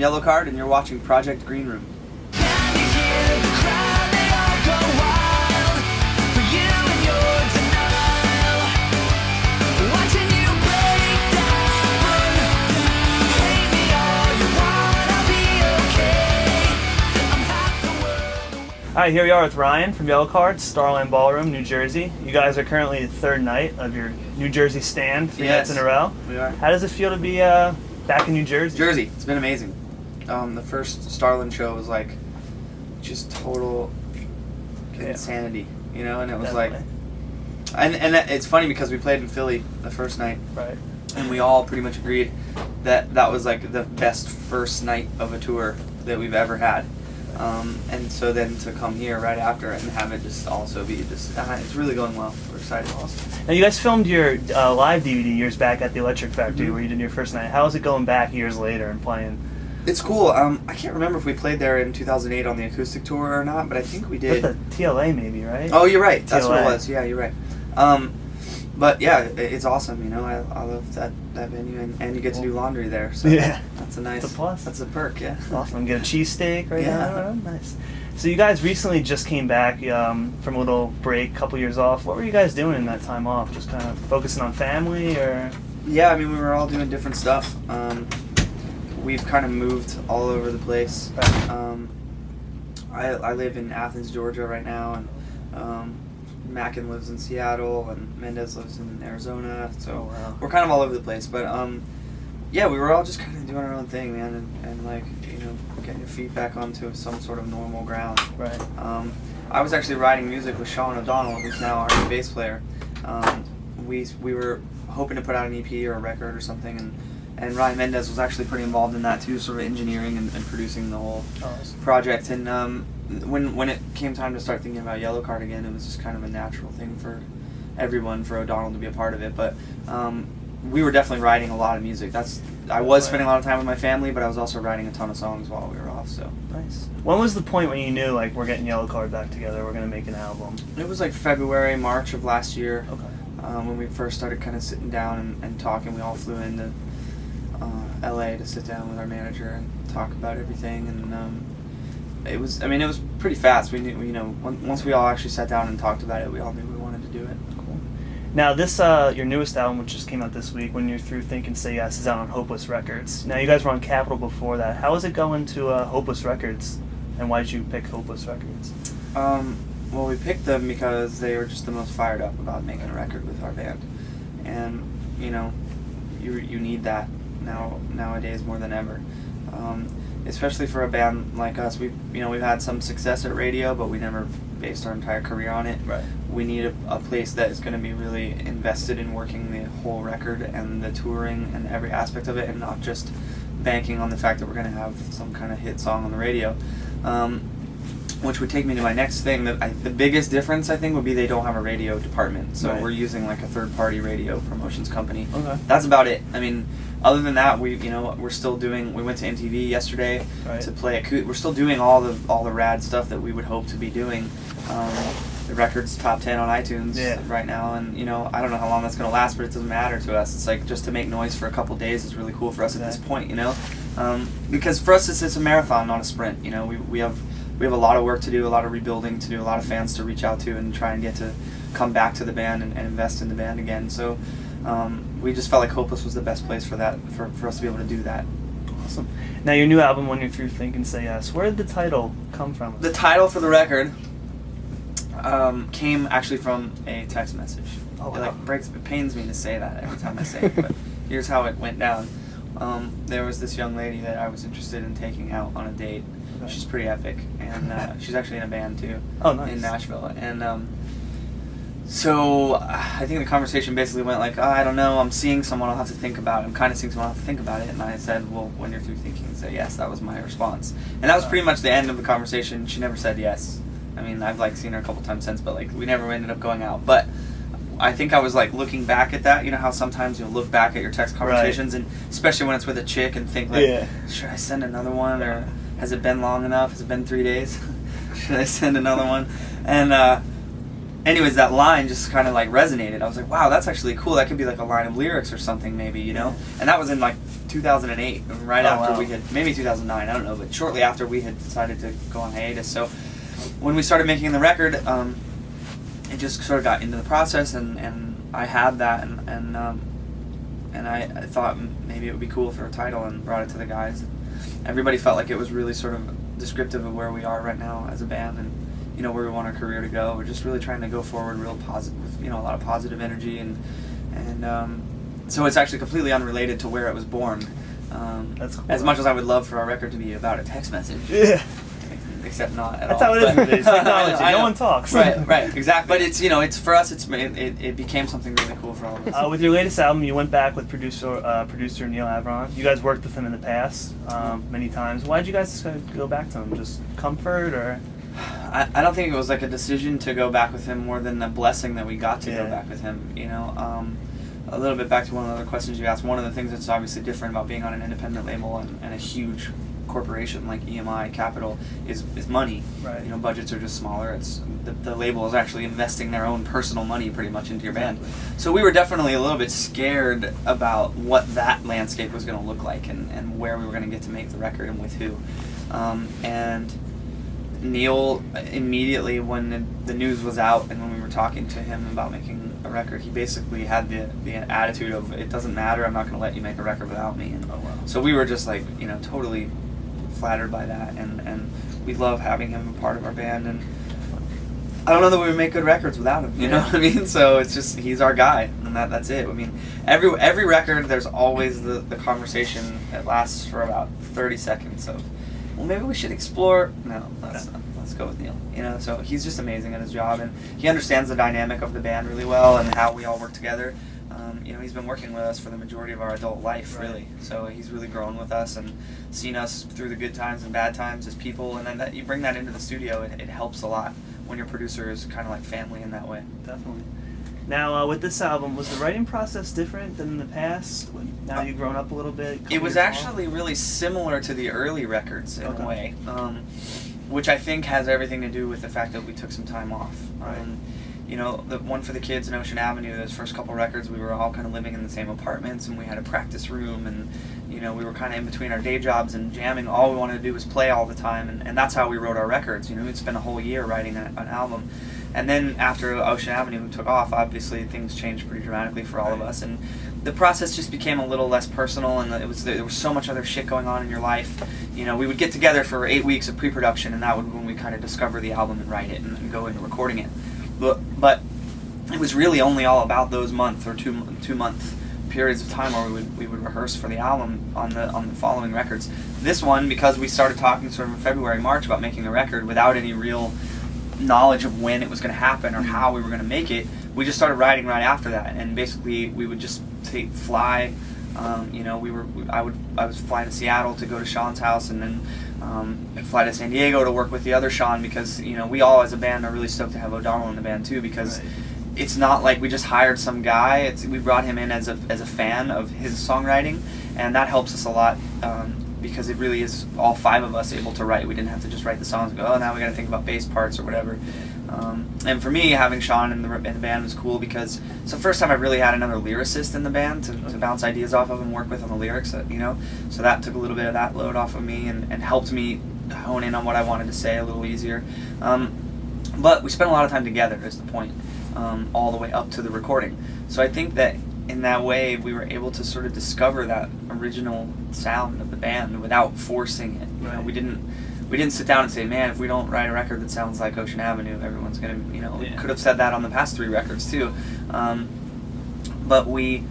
Yellowcard, and you're watching Project Greenroom. Hi, here we are with Ryan from Yellowcard, Starland Ballroom, New Jersey. You guys are currently the third night of your New Jersey stand, 3 nights in a row. We are. How does it feel to be back in New Jersey? Jersey, it's been amazing. The first Starland show was like just total insanity, you know, and it was Definitely. and it's funny because we played in Philly the first night, Right. and we all pretty much agreed that that was like the best first night of a tour that we've ever had. And so then to come here right after and have it just also be just, it's really going well. We're excited. Awesome. Now, you guys filmed your live DVD years back at the Electric Factory where you did your first night. How is it going back years later and playing? It's cool. I can't remember if we played there in 2008 on the acoustic tour or not, but I think we did. With the TLA maybe, right? Oh, you're right. That's TLA. what it was. Yeah, you're right. But yeah, it's awesome. You know, I love that venue, and you get to do laundry there. So Yeah. that's a nice. It's a plus. That's a perk. Yeah. Awesome. Get a cheesesteak right Yeah. now. Nice. So you guys recently just came back from a little break, couple years off. What were you guys doing in that time off? Just kind of focusing on family, or? Yeah, I mean, we were all doing different stuff. We've kind of moved all over the place. Right. I live in Athens, Georgia right now, and Mackin lives in Seattle, and Mendez lives in Arizona. So wow. we're kind of all over the place. But yeah, we were all just kind of doing our own thing, man, and like, you know, getting your feet back onto some sort of normal ground. Right. I was actually writing music with Sean O'Donnell, who's now our new bass player. We were hoping to put out an EP or a record or something, and Ryan Mendez was actually pretty involved in that too, sort of engineering and producing the whole project. And when it came time to start thinking about Yellowcard again, it was just kind of a natural thing for everyone, for O'Donnell to be a part of it. But we were definitely writing a lot of music. I was spending a lot of time with my family, but I was also writing a ton of songs while we were off. So nice. When was the point when you knew, like, we're getting Yellowcard back together, we're going to make an album? it was like February, March of last year. Okay. When we first started kind of sitting down and talking. We all flew into LA to sit down with our manager and talk about everything, and it was pretty fast. We knew, you know, once we all actually sat down and talked about it, we all knew we wanted to do it. Cool. Now, this your newest album, which just came out this week, When You're Through Thinking Say Yes, is out on Hopeless Records. Now, you guys were on Capitol before that. How is it going to Hopeless Records, and why did you pick Hopeless Records? Well, we picked them because they were just the most fired up about making a record with our band, and you know, you need that nowadays more than ever, especially for a band like us. We've had some success at radio, but we never based our entire career on it. Right. We need a place that is going to be really invested in working the whole record and the touring and every aspect of it, and not just banking on the fact that we're going to have some kind of hit song on the radio. Which would take me to my next thing. The biggest difference, I think, would be they don't have a radio department. So we're using like a third-party radio promotions company. Okay. That's about it. I mean, other than that, we're still doing. We went to MTV yesterday to play we're still doing all the rad stuff that we would hope to be doing. The record's top 10 on iTunes right now, and you know, I don't know how long that's going to last, but it doesn't matter to us. It's like just to make noise for a couple days is really cool for us at this point, you know, because for us it's a marathon, not a sprint. You know, we have a lot of work to do, a lot of rebuilding to do, a lot of fans to reach out to and try and get to come back to the band and invest in the band again. So we just felt like Hopeless was the best place for that, for us to be able to do that. Awesome. Now, your new album, When You're Through Thinking Say Yes, where did the title come from? The title for the record came actually from a text message. Oh, wow. It pains me to say that every time I say it, but here's how it went down. There was this young lady that I was interested in taking out on a date. She's pretty epic, and she's actually in a band too. Oh, nice. In Nashville, and so I think the conversation basically went like, I don't know, I'm seeing someone, I'll have to think about it. I'm kind of seeing someone, I'll have to think about it. And I said, well, when you're through thinking, say yes. That was my response, and that was pretty much the end of the conversation. She never said yes. I mean, I've like seen her a couple times since, but like we never ended up going out. But I think I was like looking back at that. You know how sometimes you'll look back at your text conversations, and especially when it's with a chick, and think like, should I send another one, or has it been long enough? Has it been 3 days? Should I send another one? And anyways, that line just kind of like resonated. I was like, wow, that's actually cool. That could be like a line of lyrics or something, maybe, you know. And that was in like 2008, right after we had, maybe 2009, I don't know, but shortly after we had decided to go on hiatus. So when we started making the record, it just sort of got into the process, and I had that, and I thought maybe it would be cool for a title, and brought it to the guys. Everybody felt like it was really sort of descriptive of where we are right now as a band, and you know, where we want our career to go. We're just really trying to go forward real positive, with, you know, a lot of positive energy, and so it's actually completely unrelated to where it was born. That's cool. As much as I would love for our record to be about a text message. Yeah. Except not at That's all. how it is with this technology. No one talks. Right, exactly. But it's, you know, it's for us. It became something really cool for all of us. With your latest album, you went back with producer Neil Avron. You guys worked with him in the past many times. Why did you guys decide to go back to him? Just comfort, or? I don't think it was like a decision to go back with him more than a blessing that we got to go back with him. You know, a little bit back to one of the other questions you asked. One of the things that's obviously different about being on an independent label and a huge corporation like EMI Capital is money. Right. You know, budgets are just smaller. It's the label is actually investing their own personal money pretty much into your band. So we were definitely a little bit scared about what that landscape was going to look like, and where we were going to get to make the record and with who. And Neil, immediately when the news was out and when we were talking to him about making a record, he basically had the attitude of, it doesn't matter, I'm not going to let you make a record without me. And so we were just like, you know, totally flattered by that, and we love having him a part of our band, and I don't know that we would make good records without him, you know what I mean? So it's just, he's our guy, and that's it. I mean, every record, there's always the conversation that lasts for about 30 seconds of, well, maybe we should explore. No, let's go with Neil. You know, so he's just amazing at his job, and he understands the dynamic of the band really well and how we all work together. You know, he's been working with us for the majority of our adult life, really. So he's really grown with us and seen us through the good times and bad times as people, and then that you bring that into the studio, it helps a lot when your producer is kind of like family in that way. Definitely. Now, with this album, was the writing process different than in the past? Now you've grown up a little bit? It was actually really similar to the early records in a way, which I think has everything to do with the fact that we took some time off. You know, the one for the kids in Ocean Avenue, those first couple records, we were all kind of living in the same apartments, and we had a practice room, and, you know, we were kind of in between our day jobs and jamming. All we wanted to do was play all the time, and that's how we wrote our records. You know, we'd spend a whole year writing an album. And then after Ocean Avenue took off, obviously things changed pretty dramatically for all of us, and the process just became a little less personal, and there was so much other shit going on in your life. You know, we would get together for 8 weeks of pre-production, and that would when we kind of discover the album and write it and go into recording it. But it was really only all about those month or 2 month periods of time where we would rehearse for the album on the following records. This one, because we started talking sort of in February, March about making a record without any real knowledge of when it was going to happen or how we were going to make it, we just started writing right after that, and basically we would just fly. You know, I was flying to Seattle to go to Sean's house, and then fly to San Diego to work with the other Sean, because, you know, we all as a band are really stoked to have O'Donnell in the band too, because it's not like we just hired some guy. We brought him in as a fan of his songwriting, and that helps us a lot, because it really is all 5 of us able to write. We didn't have to just write the songs and go, oh, now we got to think about bass parts or whatever. And for me, having Sean in the band was cool, because it's the first time I really had another lyricist in the band to bounce ideas off of and work with on the lyrics, you know. So that took a little bit of that load off of me and helped me hone in on what I wanted to say a little easier. But we spent a lot of time together, is the point, all the way up to the recording. So I think that in that way we were able to sort of discover that original sound of the band without forcing it. You know, we didn't sit down and say, man, if we don't write a record that sounds like Ocean Avenue, everyone's gonna, you know, could have said that on the past 3 records too. But we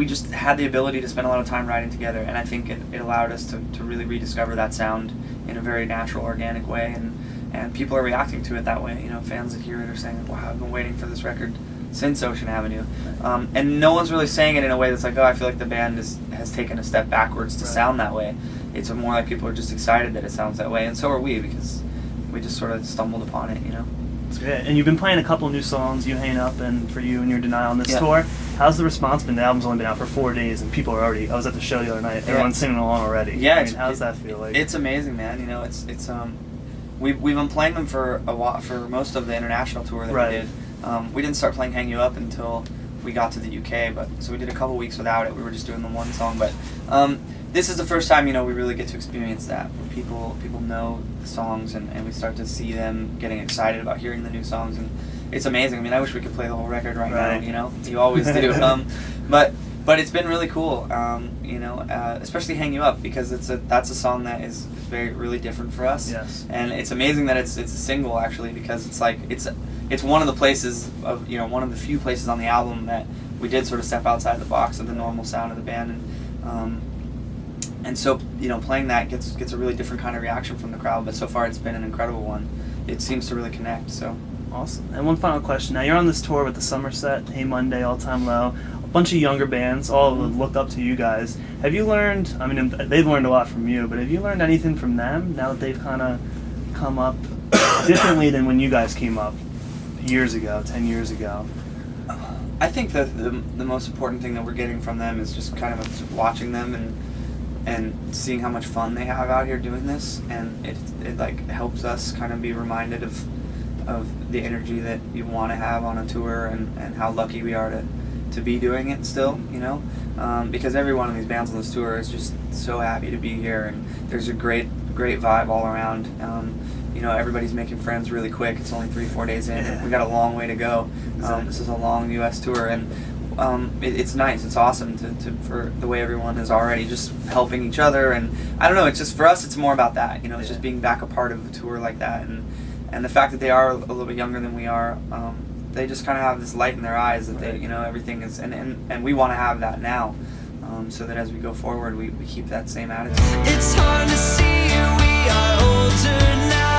just had the ability to spend a lot of time writing together, and I think it allowed us to really rediscover that sound in a very natural, organic way, and people are reacting to it that way. You know, fans that hear it are saying, wow, I've been waiting for this record since Ocean Avenue. And no one's really saying it in a way that's like, oh, I feel like the band has taken a step backwards to sound that way. It's more like people are just excited that it sounds that way, and so are we, because we just sort of stumbled upon it, you know. That's great. And you've been playing a couple new songs, You Hang Up and For You and Your Denial on this tour. How's the response been? The album's only been out for 4 days, and people are already, I was at the show the other night, everyone's singing along already. Yeah, I mean, how does that feel like? It's amazing, man. You know, it's we've been playing them for a while, for most of the international tour that Right. we did. We didn't start playing "Hang You Up" until we got to the UK, but so we did a couple weeks without it. We were just doing the one song, but this is the first time, you know, we really get to experience that, where people know the songs, and we start to see them getting excited about hearing the new songs, and it's amazing. I mean, I wish we could play the whole record right now, you know, you always do. But it's been really cool, you know, especially "Hang You Up," because that's a song that is really different for us. Yes. And it's amazing that it's a single, actually, because it's like it's one of the places of, you know, one of the few places on the album that we did sort of step outside the box of the normal sound of the band, and so, you know, playing that gets a really different kind of reaction from the crowd. But so far, it's been an incredible one. It seems to really connect. So awesome. And one final question. Now, you're on this tour with the Somerset, Hey Monday, All Time Low, a bunch of younger bands, all look up to you guys. Have you learned, I mean, they've learned a lot from you, but have you learned anything from them now that they've kind of come up differently than when you guys came up years ago, 10 years ago? I think that the most important thing that we're getting from them is just kind of watching them and seeing how much fun they have out here doing this, and it like helps us kind of be reminded of the energy that you want to have on a tour, and how lucky we are to be doing it still, you know, because every one of these bands on this tour is just so happy to be here, and there's a great vibe all around. You know, everybody's making friends really quick. It's only 3-4 days in, and we got a long way to go. This is a long U.S. tour, and it's nice. It's awesome for the way everyone is already just helping each other, and I don't know. It's just, for us, it's more about that. You know, it's just being back a part of a tour like that, and the fact that they are a little bit younger than we are. They just kind of have this light in their eyes that they, you know, everything is, and we want to have that now, so that as we go forward, we keep that same attitude. It's hard to see we are older now.